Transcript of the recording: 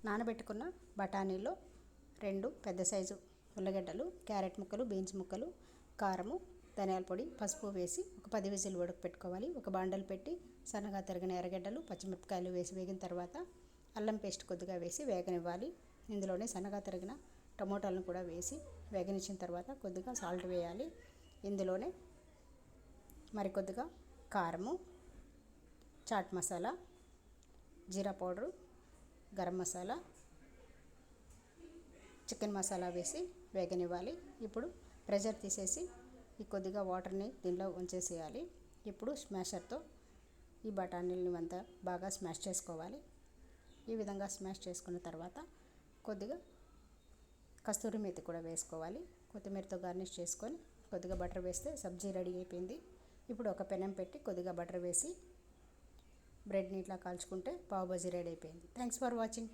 నానబెట్టుకున్న బఠానీలో 2 పెద్ద size ఉల్లగడ్డలు, carrot ముక్కలు, బీన్స్ ముక్కలు, కారము, ధనియాల పొడి, పసుపు వేసి ఒక 10 విజిల్ ఉడకపెట్టుకోవాలి. ఒక బాండలు పెట్టి సన్నగా తరిగిన ఎర్రగడ్డలు, పచ్చిమిరపకాయలు వేసి వేగిన తర్వాత అల్లం పేస్ట్ కొద్దిగా వేసి వేగనివ్వాలి. ఇందులోనే సన్నగా తరిగిన టమోటాలను కూడా వేసి వేగనిచ్చిన తర్వాత కొద్దిగా సాల్ట్ వేయాలి. ఇందులోనే మరికొద్దిగా కారము, చాట్ మసాలా, జీరా పౌడరు, గరం మసాలా, చికెన్ మసాలా వేసి వేగనివ్వాలి. ఇప్పుడు ప్రెషర్ తీసేసి ఈ కొద్దిగా వాటర్ని దీనిలో ఉంచేసేయాలి. ఇప్పుడు స్మాషర్తో ఈ బఠానీలని అంతా బాగా స్మాష్ చేసుకోవాలి. ఈ విధంగా స్మాష్ చేసుకున్న తర్వాత కొద్దిగా కస్తూరి మేతి కూడా వేసుకోవాలి. కొత్తిమీరతో గార్నిష్ చేసుకొని కొద్దిగా బటర్ వేస్తే సబ్జీ రెడీ అయిపోయింది. ఇప్పుడు ఒక పెనం పెట్టి కొద్దిగా బటర్ వేసి బ్రెడ్ని ఇట్లా కాల్చుకుంటే పావ్ బజీ రెడీ అయిపోయింది. Thanks for watching.